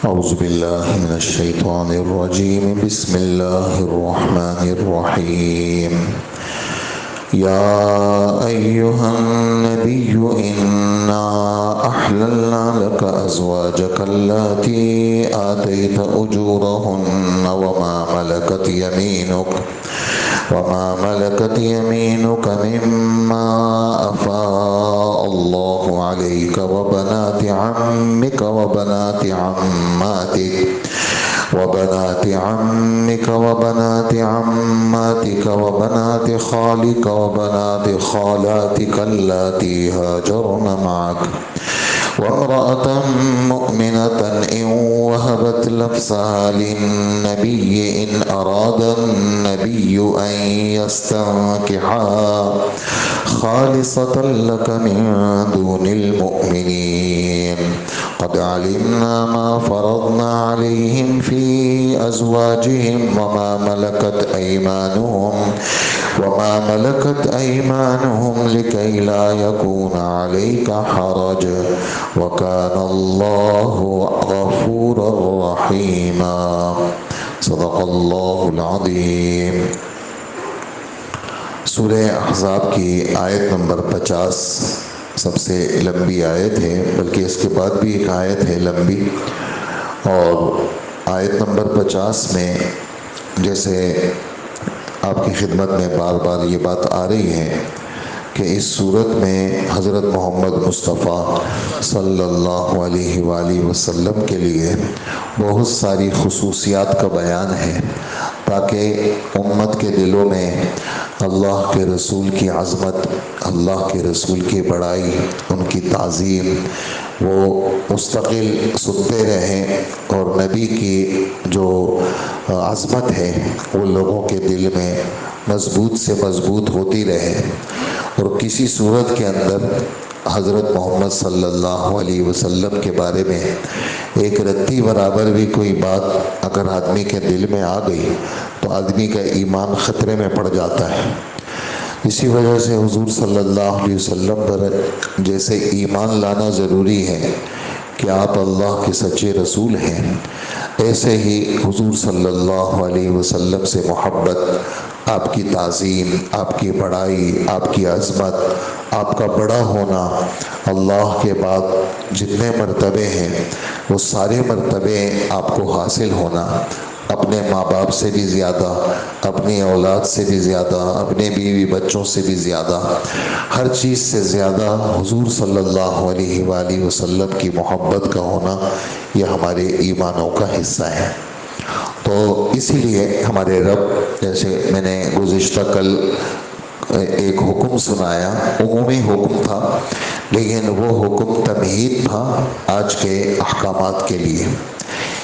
أعوذ بالله من الشيطان الرجيم. بسم الله الرحمن الرحيم. يا أيها النبي إنا أحللنا لك أزواجك اللاتي آتيت أجورهن وما ملكت يمينك مما أفاء الله عليك وبنات عمك وبنات عماتك وبنات خالك وبنات خالاتك اللاتي هاجرن معك وامرأة مؤمنة إن وهبت نفسها للنبي إن أراد النبي أن يستنكحها خالصة لك من دون المؤمنين. قد علمنا ما فرضنا عليهم في أزواجهم وما ملكت أيمانهم لكي لا يكون عليك حرج وكان الله غفورا رحيما. صدق الله العظیم. سورہ احزاب کی آیت نمبر 50 سب سے لمبی آیت ہے، بلکہ اس کے بعد بھی ایک آیت ہے لمبی، اور آیت نمبر 50 میں جیسے آپ کی خدمت میں بار بار یہ بات آ رہی ہے کہ اس صورت میں حضرت محمد مصطفیٰ صلی اللہ علیہ وآلہ وسلم کے لیے بہت ساری خصوصیات کا بیان ہے، تاکہ امت کے دلوں میں اللہ کے رسول کی عظمت، اللہ کے رسول کی بڑائی، ان کی تعظیم وہ مستقل سنتے رہیں، اور نبی کی جو عظمت ہے وہ لوگوں کے دل میں مضبوط سے مضبوط ہوتی رہے، اور کسی صورت کے اندر حضرت محمد صلی اللہ علیہ وسلم کے بارے میں ایک رتی برابر بھی کوئی بات اگر آدمی کے دل میں آ گئی تو آدمی کا ایمان خطرے میں پڑ جاتا ہے۔ اسی وجہ سے حضور صلی اللہ علیہ وسلم پر جیسے ایمان لانا ضروری ہے کہ آپ اللہ کے سچے رسول ہیں، ایسے ہی حضور صلی اللہ علیہ وسلم سے محبت، آپ کی تعظیم، آپ کی بڑائی، آپ کی عظمت، آپ کا بڑا ہونا، اللہ کے بعد جتنے مرتبے ہیں وہ سارے مرتبے آپ کو حاصل ہونا، اپنے ماں باپ سے بھی زیادہ، اپنی اولاد سے بھی زیادہ، اپنے بیوی بچوں سے بھی زیادہ، ہر چیز سے زیادہ حضور صلی اللہ علیہ وآلہ وسلم کی محبت کا ہونا یہ ہمارے ایمانوں کا حصہ ہے۔ تو اسی لیے ہمارے رب، جیسے میں نے گزشتہ کل ایک حکم سنایا، عمومی حکم تھا لیکن وہ حکم تمہید تھا آج کے احکامات کے لیے۔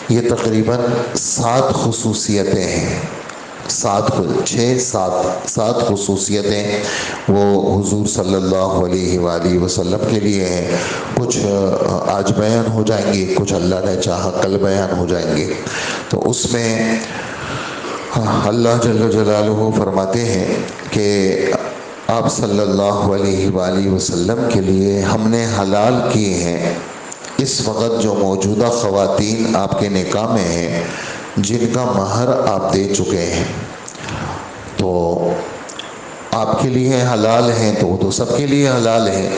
یہ تقریباً 7 خصوصیتیں ہیں، 7 خصوصیتیں وہ حضور صلی اللہ علیہ وآلہ وسلم کے لیے ہیں۔ کچھ آج بیان ہو جائیں گی، کچھ اللہ نے چاہا کل بیان ہو جائیں گے۔ تو اس میں اللہ جل جلالہ فرماتے ہیں کہ آپ صلی اللہ علیہ وآلہ وسلم کے لیے ہم نے حلال کیے ہیں اس وقت جو موجودہ خواتین آپ کے نکاح میں ہیں، جن کا مہر آپ دے چکے ہیں، تو آپ کے لیے حلال ہیں، تو وہ تو سب کے لیے حلال ہے۔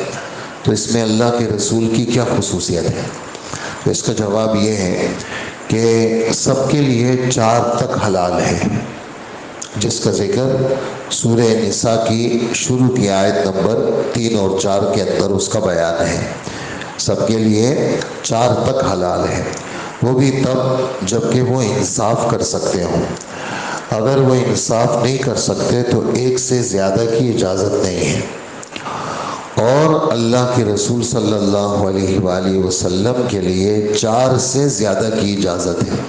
تو اس میں اللہ کے رسول کی کیا خصوصیت ہے؟ تو اس کا جواب یہ ہے کہ سب کے لیے 4 تک حلال ہے، جس کا ذکر سورہ نساء کی شروع کی آیت نمبر 3 اور 4 کے اندر اس کا بیان ہے۔ سب کے لیے 4 تک حلال ہے، وہ بھی تب جب کہ وہ انصاف کر سکتے ہوں۔ اگر وہ انصاف نہیں کر سکتے تو 1 سے زیادہ کی اجازت نہیں ہے، اور اللہ کے رسول صلی اللہ علیہ وآلہ وسلم کے لیے 4 سے زیادہ کی اجازت ہے۔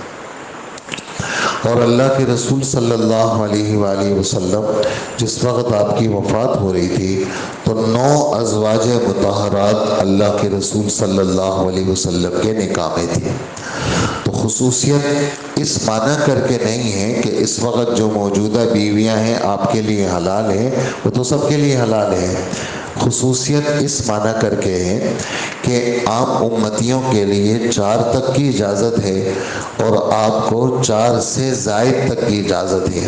اور اللہ کے رسول صلی اللہ علیہ وآلہ وسلم جس وقت آپ کی وفات ہو رہی تھی تو 9 ازواج مطہرات اللہ کے رسول صلی اللہ علیہ وسلم کے نکاح میں تھی۔ تو خصوصیت اس معنی کر کے نہیں ہے کہ اس وقت جو موجودہ بیویاں ہیں آپ کے لیے حلال ہیں، وہ تو سب کے لیے حلال ہے۔ خصوصیت اس معنی کر کے ہے کہ عام امتیوں کے لیے 4 تک کی اجازت ہے اور آپ کو 4 سے زائد تک کی اجازت ہے۔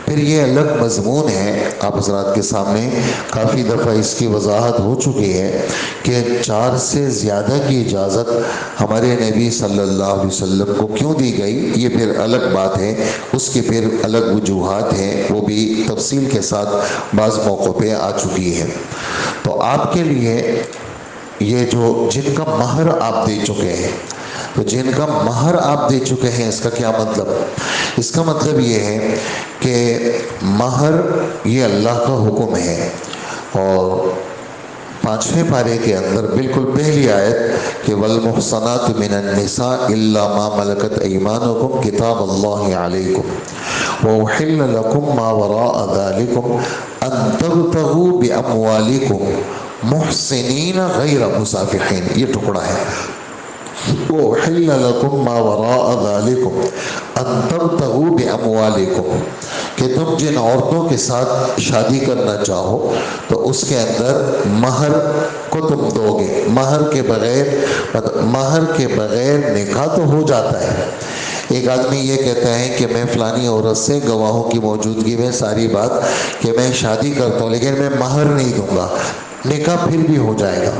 پھر یہ الگ مضمون ہے، آپ حضرات کے سامنے کافی دفعہ اس کی وضاحت ہو چکی ہے کہ 4 سے زیادہ کی اجازت ہمارے نبی صلی اللہ علیہ وسلم کو کیوں دی گئی، یہ پھر الگ بات ہے، اس کی پھر الگ وجوہات ہیں، وہ بھی تفصیل کے ساتھ بعض موقع پہ آ چکی ہے۔ تو آپ کے لیے یہ جو جن کا مہر آپ دے چکے ہیں، تو جن کا مہر آپ دے چکے ہیں، اس کا کیا مطلب؟ اس کا مطلب یہ ہے کہ مہر یہ اللہ کا حکم ہے، اور 5ویں پارے کے اندر بالکل پہلی آیت کہ والمحصنات من النساء الا ما ملکت ایمانکم کتاب اللہ علیکم وأحل لکم ما وراء ذالکم ان تبتغوا باموالکم محسنین غیر مسافحین، یہ ٹکڑا ہے۔ وَأُحِلَّ لَكُمْ مَا وَرَاءَ ذَلِكُمْ أَن تَبْتَغُوا بِأَمْوَالِكُمْ، کہ تم جن عورتوں کے ساتھ شادی کرنا چاہو تو اس کے اندر مہر کو تم دو گے۔ مہر کے بغیر نکاح تو ہو جاتا ہے۔ ایک آدمی یہ کہتا ہے کہ میں فلانی عورت سے گواہوں کی موجودگی میں ساری بات کہ میں شادی کرتا ہوں لیکن میں مہر نہیں دوں گا، نکاح پھر بھی ہو جائے گا۔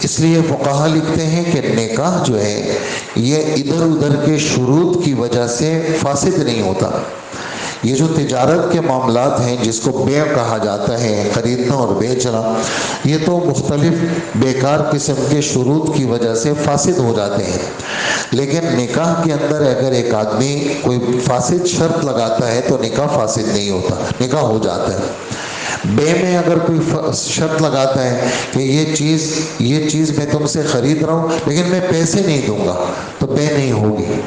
اس لیے فقہا لکھتے ہیں کہ نکاح جو ہے یہ ادھر ادھر کے شروط کی وجہ سے فاسد نہیں ہوتا۔ یہ جو تجارت کے معاملات ہیں جس کو بیع کہا جاتا ہے، خریدنا اور بیچنا، یہ تو مختلف بیکار قسم کے شروط کی وجہ سے فاسد ہو جاتے ہیں، لیکن نکاح کے اندر اگر ایک آدمی کوئی فاسد شرط لگاتا ہے تو نکاح فاسد نہیں ہوتا، نکاح ہو جاتا ہے۔ بے میں اگر کوئی شرط لگاتا ہے کہ یہ چیز میں تم سے خرید رہا ہوں لیکن میں پیسے نہیں دوں گا، تو بے نہیں ہوگی۔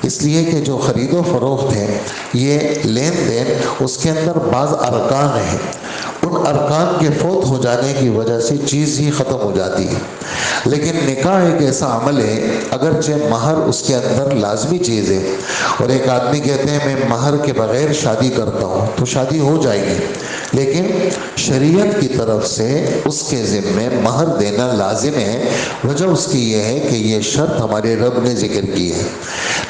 اس لیے کہ جو خرید و فروخت ہے یہ لین دین، اس کے اندر بعض ارکان ہیں، ان ارکان کے فوت ہو جانے کی وجہ سے چیز ہی ختم ہو جاتی ہے۔ لیکن نکاح ایک ایسا عمل ہے، اگرچہ مہر اس کے اندر لازمی چیز ہے، اور ایک آدمی کہتے ہیں میں مہر کے بغیر شادی کرتا ہوں تو شادی ہو جائے گی، لیکن شریعت کی طرف سے اس کے ذمے مہر دینا لازم ہے۔ وجہ اس کی یہ ہے کہ یہ شرط ہمارے رب نے ذکر کی ہے،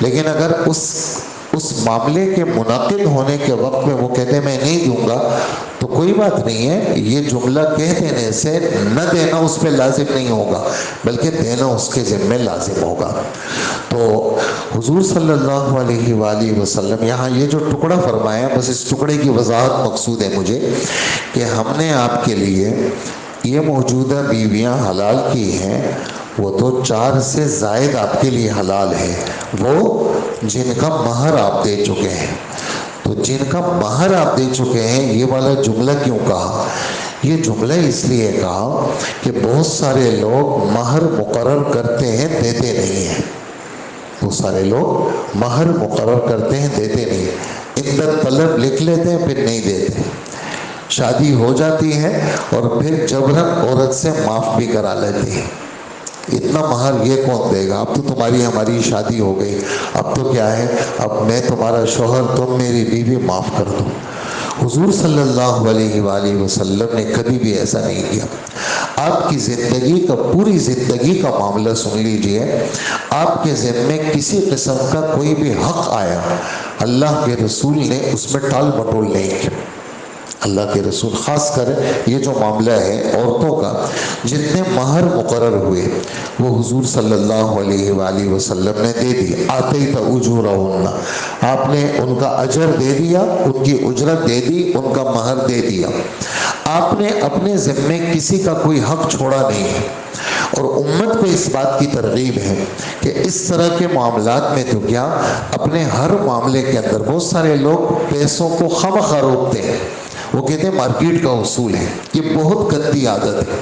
لیکن اگر اس معاملے کے منعقد ہونے کے وقت میں وہ کہتے ہیں میں نہیں دوں گا تو کوئی بات نہیں ہے، یہ جملہ کہہ دینے سے نہ دینا اس پہ لازم نہیں ہوگا بلکہ دینا اس کے ذمے لازم ہوگا۔ تو حضور صلی اللہ علیہ وآلہ وسلم یہاں یہ جو ٹکڑا فرمایا، بس اس ٹکڑے کی وضاحت مقصود ہے مجھے کہ ہم نے آپ کے لیے یہ موجودہ بیویاں حلال کی ہیں، وہ تو 4 سے زائد آپ کے لیے حلال ہے، وہ جن کا مہر آپ دے چکے ہیں۔ تو جن کا مہر آپ دے چکے ہیں، یہ والا جملہ کیوں کہا؟ یہ جملہ اس لیے کہا کہ بہت سارے لوگ مہر مقرر کرتے ہیں، دیتے نہیں ہیں۔ بہت سارے لوگ مہر مقرر کرتے ہیں، دیتے نہیں ہیں، عدت طلب لکھ لیتے ہیں پھر نہیں دیتے، شادی ہو جاتی ہے اور پھر جبراً عورت سے معاف بھی کرا لیتے ہیں۔ اتنا مہر یہ کون دے گا؟ اب تو تمہاری ہماری شادی ہو گئی، اب تو کیا ہے، اب میں تمہارا شوہر، تم میری بیوی، معاف کر دو۔ حضور صلی اللہ علیہ وآلہ وسلم نے کبھی بھی ایسا نہیں کیا۔ آپ کی زندگی کا، پوری زندگی کا معاملہ سن لیجئے، آپ کے ذمے کسی قسم کا کوئی بھی حق آیا، اللہ کے رسول نے اس میں ٹال مٹول نہیں کی۔ اللہ کے رسول خاص کر یہ جو معاملہ ہے عورتوں کا، جتنے مہر مقرر ہوئے وہ حضور صلی اللہ علیہ وآلہ وسلم نے دے دی۔ آتیت اجورہن، آپ نے ان کا اجر دے دیا، ان کی اجرت دے دی، ان کا مہر دے دیا۔ آپ نے اپنے ذمے کسی کا کوئی حق چھوڑا نہیں ہے، اور امت کو اس بات کی ترغیب ہے کہ اس طرح کے معاملات میں تو کیا، اپنے ہر معاملے کے اندر بہت سارے لوگ پیسوں کو خواہ روکتے ہیں، وہ کہتے ہیں مارکیٹ کا اصول ہے، یہ بہت گندی عادت ہے،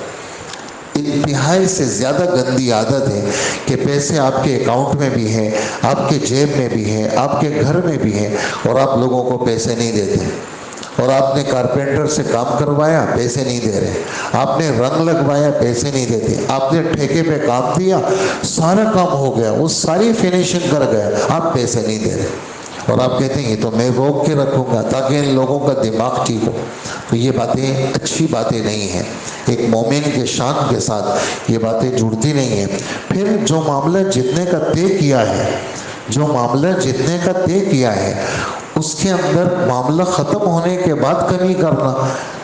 انتہائی سے زیادہ گندی عادت ہے کہ پیسے آپ کے اکاؤنٹ میں بھی ہیں، آپ کے جیب میں بھی ہیں، آپ کے گھر میں بھی ہیں، اور آپ لوگوں کو پیسے نہیں دیتے۔ اور آپ نے کارپینٹر سے کام کروایا، پیسے نہیں دے رہے، آپ نے رنگ لگوایا، پیسے نہیں دیتے، آپ نے ٹھیکے پہ کام دیا، سارا کام ہو گیا، وہ ساری فنیشنگ کر گیا، آپ پیسے نہیں دے رہے۔ اور آپ کہتے ہیں یہ تو میں روک کے رکھوں گا تاکہ ان لوگوں کا دماغ ٹھیک ہو، تو یہ باتیں اچھی باتیں نہیں ہیں، ایک مومن کے شان کے ساتھ یہ باتیں جڑتی نہیں ہیں۔ پھر جو معاملہ جتنے کا طے کیا ہے، جو معاملہ جتنے کا طے کیا ہے اس کے اندر معاملہ ختم ہونے کے بعد کمی کرنا،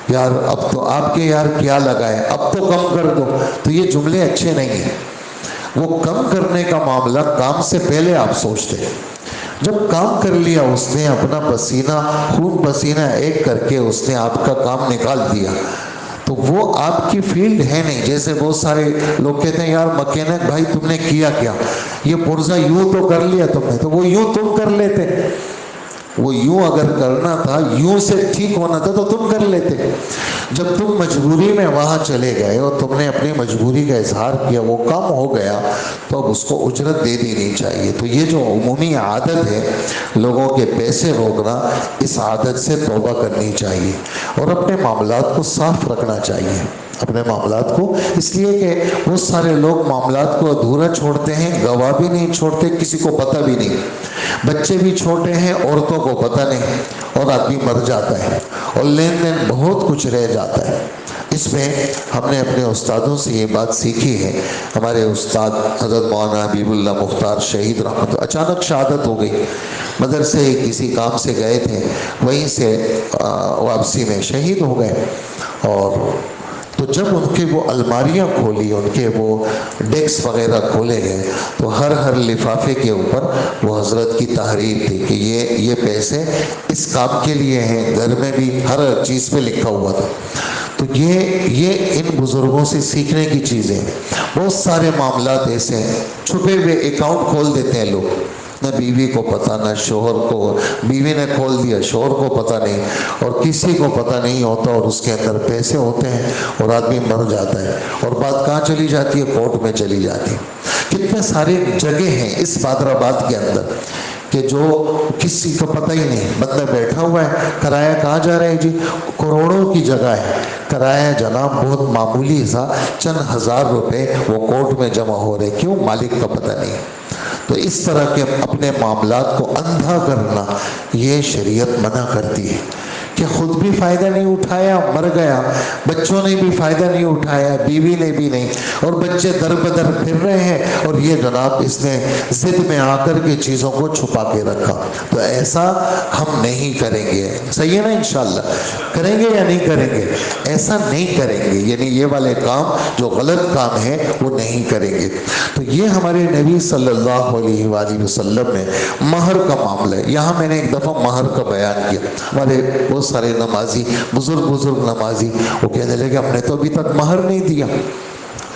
یار اب تو آپ کے یار کیا لگا ہے، اب تو کم کر دو، تو یہ جملے اچھے نہیں ہیں۔ وہ کم کرنے کا معاملہ کام سے پہلے آپ سوچتے ہیں، جب کام کر لیا اس نے، اپنا پسینہ خون پسینہ ایک کر کے اس نے آپ کا کام نکال دیا، تو وہ آپ کی فیلڈ ہے نہیں۔ جیسے بہت سارے لوگ کہتے ہیں یار مکینک بھائی تم نے کیا کیا، یہ پرزا یوں تو کر لیا تم نے، تو وہ یوں تم کر لیتے، وہ یوں اگر کرنا تھا، یوں سے ٹھیک ہونا تھا تو تم کر لیتے۔ جب تم مجبوری میں وہاں چلے گئے اور تم نے اپنی مجبوری کا اظہار کیا، وہ کام ہو گیا، تو اب اس کو اجرت دے دینی چاہیے۔ تو یہ جو عمومی عادت ہے لوگوں کے پیسے روکنا، اس عادت سے توبہ کرنی چاہیے اور اپنے معاملات کو صاف رکھنا چاہیے، اپنے معاملات کو، اس لیے کہ بہت سارے لوگ معاملات کو ادھورا چھوڑتے ہیں، گواہ بھی نہیں چھوڑتے، کسی کو پتہ بھی نہیں، بچے بھی چھوٹے ہیں، عورتوں کو پتہ نہیں، اور آدمی مر جاتا ہے اور لین دین بہت کچھ رہ جاتا ہے۔ اس میں ہم نے اپنے استادوں سے یہ بات سیکھی ہے۔ ہمارے استاد حضرت مولانا حبیب اللہ مختار شہید رحمت، اچانک شہادت ہو گئی، مدرسے کسی کام سے گئے تھے، وہیں سے واپسی میں شہید ہو گئے۔ اور تو جب ان کے وہ الماریاں کھولی، ان کے وہ ڈیسک وغیرہ کھولے گئے، تو ہر لفافے کے اوپر وہ حضرت کی تحریر تھی کہ یہ پیسے اس کام کے لیے ہیں، گھر میں بھی ہر چیز پہ لکھا ہوا تھا۔ تو یہ ان بزرگوں سے سیکھنے کی چیزیں ہیں۔ بہت سارے معاملات ایسے ہیں، چھپے ہوئے اکاؤنٹ کھول دیتے ہیں لوگ، نہ بیوی کو پتہ، نہ شوہر کو، بیوی نے کھول دیا شوہر کو پتہ نہیں، اور کسی کو پتہ نہیں ہوتا، اور اس کے اندر پیسے ہوتے ہیں اور آدمی مر جاتا ہے، اور بات کہاں چلی جاتی ہے؟ کورٹ میں چلی جاتی ہے۔ کتنے سارے جگہ ہیں اس بادر آباد کے اندر کہ جو کسی کو پتہ ہی نہیں، بندہ بیٹھا ہوا ہے، کرایہ کہاں جا رہا ہے جی؟ کروڑوں کی جگہ ہے، کرایہ جناب بہت معمولی سا چند ہزار روپے وہ کورٹ میں جمع ہو رہے، کیوں؟ مالک کا پتہ نہیں۔ تو اس طرح کے اپنے معاملات کو اندھا کرنا یہ شریعت منع کرتی ہے کہ خود بھی فائدہ نہیں اٹھایا، مر گیا، بچوں نے بھی فائدہ نہیں اٹھایا، بیوی نے بھی نہیں، اور بچے در بدر پھر رہے ہیں، اور یہ جناب اس نے ضد میں آ کر کے چیزوں کو چھپا کے رکھا۔ تو ایسا ہم نہیں کریں گے، صحیح ہے نا؟ انشاءاللہ کریں گے یا نہیں کریں گے؟ ایسا نہیں کریں گے، یعنی یہ والے کام جو غلط کام ہیں وہ نہیں کریں گے۔ تو یہ ہمارے نبی صلی اللہ علیہ وآلہ وسلم نے مہر کا معاملہ ہے۔ یہاں میں نے ایک دفعہ مہر کا بیان کیا، ہمارے بہت سارے نمازی، بزرگ نمازی، وہ کہنے لگے ہم نے تو ابھی تک مہر نہیں دیا،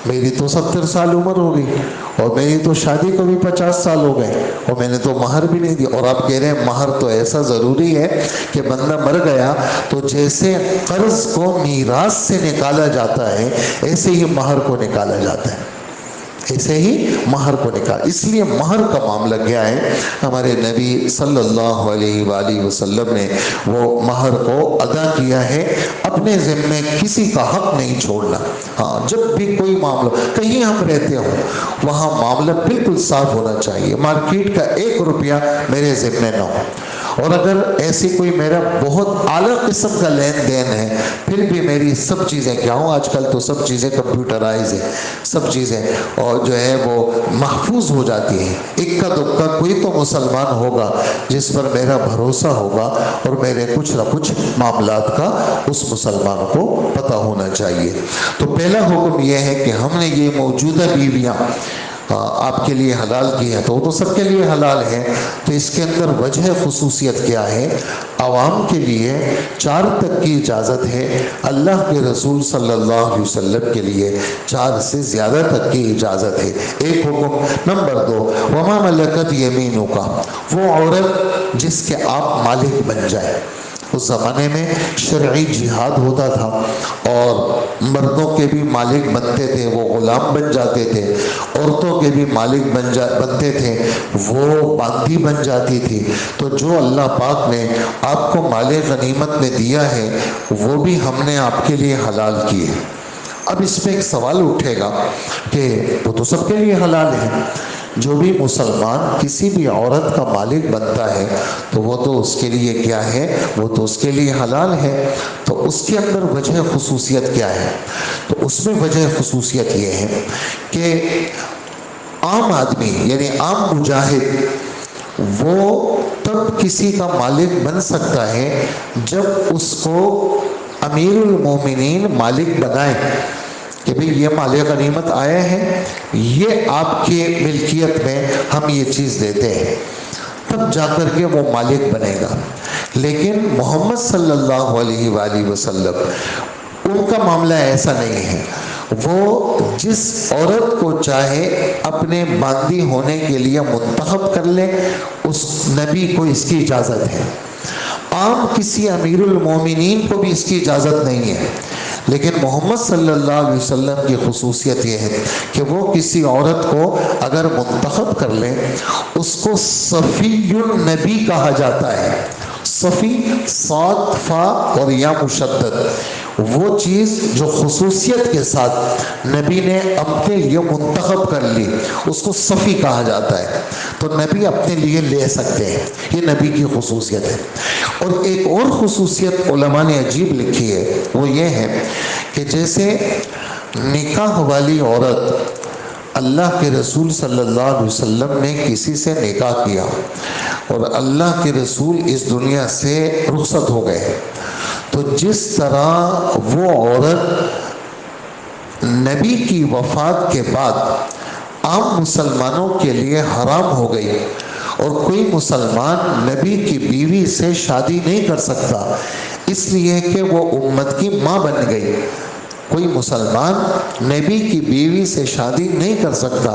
میری تو 70 سال عمر ہو گئی، اور میری تو شادی کو بھی 50 سال ہو گئے، اور میں نے تو مہر بھی نہیں دیا۔ اور آپ کہہ رہے ہیں مہر تو ایسا ضروری ہے کہ بندہ مر گیا تو جیسے قرض کو میراث سے نکالا جاتا ہے، ایسے ہی مہر کو نکالا جاتا ہے، ایسے ہی مہر کو نکال۔ اس لیے مہر کا معاملہ کیا ہے؟ ہمارے نبی صلی اللہ علیہ وآلہ وسلم نے وہ مہر کو ادا کیا ہے، اپنے ذمے کسی کا حق نہیں چھوڑنا۔ ہاں، جب بھی کوئی معاملہ، کہیں ہم رہتے ہوں، وہاں معاملہ بالکل صاف ہونا چاہیے، مارکیٹ کا 1 روپیہ میرے ذمے نہ ہو، اور اگر ایسی کوئی میرا بہت اعلیٰ قسم کا لین دین ہے، پھر بھی میری سب چیزیں کیا ہوں، آج کل تو سب چیزیں کمپیوٹرائز ہیں، سب چیزیں اور جو ہے وہ محفوظ ہو جاتی ہیں۔ اکا دکا کوئی تو مسلمان ہوگا جس پر میرا بھروسہ ہوگا، اور میرے کچھ نہ کچھ معاملات کا اس مسلمان کو پتہ ہونا چاہیے۔ تو پہلا حکم یہ ہے کہ ہم نے یہ موجودہ بیویاں آپ کے لیے حلال کی ہیں، تو وہ تو سب کے لیے حلال ہے، تو اس کے اندر وجہ خصوصیت کیا ہے؟ عوام کے لیے 4 تک کی اجازت ہے، اللہ کے رسول صلی اللہ علیہ وسلم کے لیے 4 سے زیادہ تک کی اجازت ہے، ایک حکم۔ نمبر 2، وما ملکت یمینک، وہ عورت جس کے آپ مالک بن جائے۔ اس زمانے میں شرعی جہاد ہوتا تھا، اور مردوں کے بھی مالک بنتے تھے، وہ غلام بن جاتے تھے، عورتوں کے بھی مالک بنتے تھے، وہ باندھی بن جاتی تھی۔ تو جو اللہ پاک نے آپ کو مال غنیمت میں دیا ہے، وہ بھی ہم نے آپ کے لیے حلال کیے۔ اب اس پہ ایک سوال اٹھے گا کہ وہ تو سب کے لیے حلال ہے، جو بھی مسلمان کسی بھی عورت کا مالک بنتا ہے تو وہ تو اس کے لیے کیا ہے، وہ تو اس کے لیے حلال ہے۔ تو اس کے اندر وجہ خصوصیت کیا ہے؟ تو اس میں وجہ خصوصیت یہ ہے کہ عام آدمی یعنی عام مجاہد وہ تب کسی کا مالک بن سکتا ہے جب اس کو امیر المومنین مالک بنائے کہ بھئی یہ مال غنیمت آیا ہے، یہ آپ کے ملکیت میں ہم یہ چیز دیتے ہیں، تب جا کر کے وہ مالک بنے گا۔ لیکن محمد صلی اللہ علیہ وآلہ وسلم ان کا معاملہ ایسا نہیں ہے، وہ جس عورت کو چاہے اپنے باندی ہونے کے لیے منتخب کر لے، اس نبی کو اس کی اجازت ہے۔ عام کسی امیر المومنین کو بھی اس کی اجازت نہیں ہے، لیکن محمد صلی اللہ علیہ وسلم کی خصوصیت یہ ہے کہ وہ کسی عورت کو اگر منتخب کر لے، اس کو صفی النبی کہا جاتا ہے۔ صفی صاد فا اور یا مشدد، وہ چیز جو خصوصیت کے ساتھ نبی نے اپنے لیے منتخب کر لی، اس کو صفی کہا جاتا ہے۔ تو نبی اپنے لیے لے سکتے ہیں، یہ نبی کی خصوصیت ہے۔ اور ایک اور خصوصیت علماء نے عجیب لکھی ہے، وہ یہ ہے کہ جیسے نکاح والی عورت، اللہ کے رسول صلی اللہ علیہ وسلم نے کسی سے نکاح کیا اور اللہ کے رسول اس دنیا سے رخصت ہو گئے، تو جس طرح وہ عورت نبی کی وفات کے بعد عام مسلمانوں کے لیے حرام ہو گئی اور کوئی مسلمان نبی کی بیوی سے شادی نہیں کر سکتا، اس لیے کہ وہ امت کی ماں بن گئی۔ کوئی مسلمان نبی کی بیوی سے شادی نہیں کر سکتا،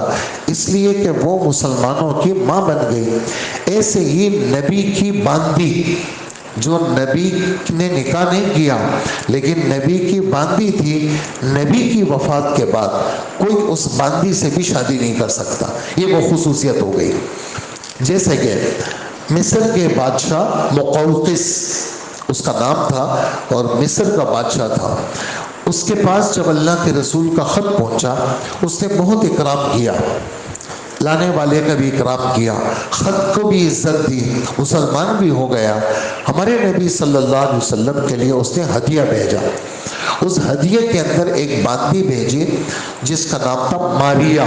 اس لیے کہ وہ مسلمانوں کی ماں بن گئی۔ ایسے ہی نبی کی باندی، جو نبی نے نکاح نہیں کیا لیکن نبی کی باندی تھی، نبی کی وفات کے بعد کوئی اس باندی سے بھی شادی نہیں کر سکتا، یہ وہ خصوصیت ہو گئی۔ جیسے کہ مصر کے بادشاہ مقوقس اس کا نام تھا اور مصر کا بادشاہ تھا، اس کے پاس جب اللہ کے رسول کا خط پہنچا، اس نے بہت اکرام کیا، لانے والے کا بھی اکرام کیا، خط کو بھی عزت دی، مسلمان بھی ہو گیا۔ ہمارے نبی صلی اللہ علیہ وسلم کے لیے اس نے ہدیہ بھیجا، اس ہدیے کے اندر ایک باندی بھیجی جس کا نام تھا ماریہ،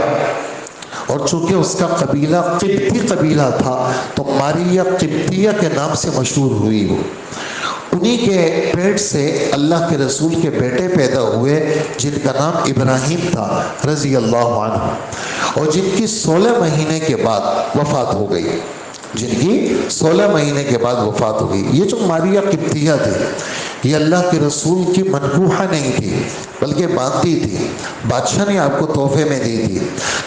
اور چونکہ اس کا قبیلہ قبطی قبیلہ تھا تو ماریہ قبطیہ کے نام سے مشہور ہوئی۔ وہ انہی کے پیٹ سے اللہ کے رسول کے بیٹے پیدا ہوئے جن کا نام ابراہیم تھا رضی اللہ عنہ، اور جن کی 16 مہینے کے بعد وفات ہو گئی، جن کی 16 مہینے کے بعد وفات ہو گئی۔ یہ جو ماریہ قبطیہ تھی، یہ اللہ کے رسول کی منکوحہ نہیں تھی بلکہ باندی تھی، بادشاہ نے آپ کو تحفے میں دی تھی۔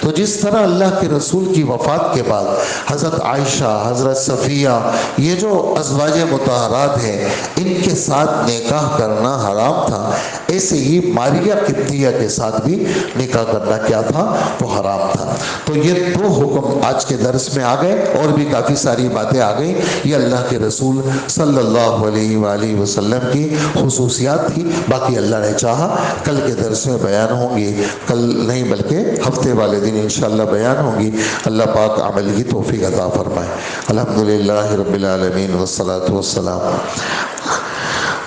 تو جس طرح اللہ کے رسول کی وفات کے بعد حضرت عائشہ، حضرت صفیہ، یہ جو ازواج مطہرات ہیں، ان کے ساتھ نکاح کرنا حرام تھا، ایسے ہی ماریہ قبطیہ کے ساتھ بھی نکاح کرنا کیا تھا؟ وہ حرام تھا۔ تو یہ دو حکم آج کے درس میں آ گئے، اور بھی کافی ساری باتیں آ گئیں۔ یہ اللہ کے رسول صلی اللہ علیہ وآلہ وسلم کی خصوصیات تھی، باقی اللہ نے چاہا کل کے درس میں بیان ہوں گی، کل نہیں بلکہ ہفتے والے دن انشاءاللہ بیان ہوں گی۔ اللہ پاک عمل کی توفیق عطا فرمائے۔ الحمدللہ رب العالمین والصلاة والسلام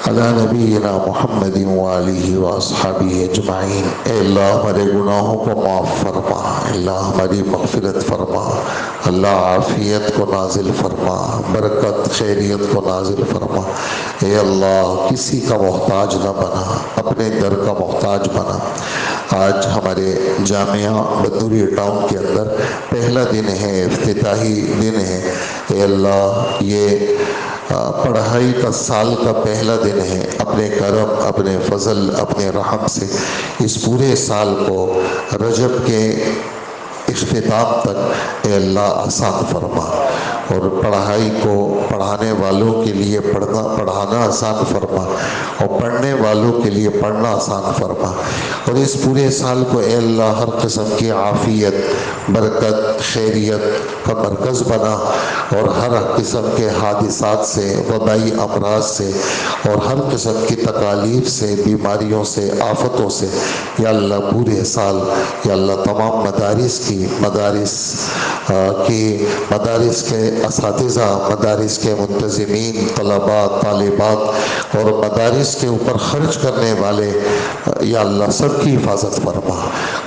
علی نبینا محمد وآلہ واصحابہ اجمعین۔ اے اللہ ہمارے گناہوں کو معاف فرما، اللہ ہماری مغفرت فرما، اللہ عافیت کو نازل فرما، برکت خیریت کو نازل فرما۔ اے اللہ کسی کا محتاج نہ بنا، اپنے در کا محتاج بنا۔ آج ہمارے جامعہ بدوری ٹاؤن کے اندر پہلا دن ہے، افتتاحی دن ہے۔ اے اللہ یہ پڑھائی کا سال کا پہلا دن ہے، اپنے کرم، اپنے فضل، اپنے رحم سے اس پورے سال کو رجب کے اختتام تک اے اللہ آسان فرما۔ اور پڑھائی کو پڑھانے والوں کے لیے پڑھانا آسان فرما، اور پڑھنے والوں کے لیے پڑھنا آسان فرما، اور اس پورے سال کو اے اللہ ہر قسم کی عافیت، برکت، خیریت کا مرکز بنا، اور ہر قسم کے حادثات سے، وبائی امراض سے، اور ہر قسم کی تکالیف سے، بیماریوں سے، آفتوں سے یا اللہ پورے سال یا اللہ تمام مدارس کے اساتذہ، مدارس کے منتظمین، طلباء، طالبات اور مدارس کے اوپر خرچ کرنے والے یا اللہ سب کی حفاظت فرما،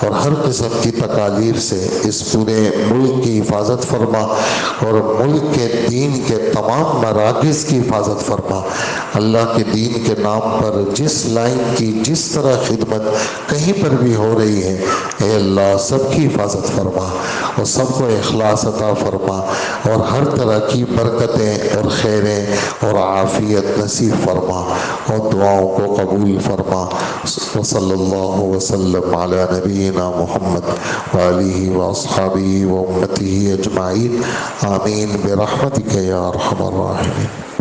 اور ہر قسم کی تکالیف سے اس پورے ملک کی حفاظت فرما، اور ملک کے دین کے تمام مراکز کی حفاظت فرما۔ اللہ کے دین کے نام پر جس لائن کی جس طرح خدمت کہیں پر بھی ہو رہی ہے، اے اللہ سب کی حفاظت فرما، اور سب کو اخلاص عطا فرما، اور ہر طرح کی برکتیں اور خیریں اور عافیت نصیب فرما، اور دعاؤں کو قبول فرما۔ وصلی اللہ وسلم علی نبینا محمد وآلہ واصحابہ وامتہ اجمعین، آمین برحمتک یا ارحم الراحمین۔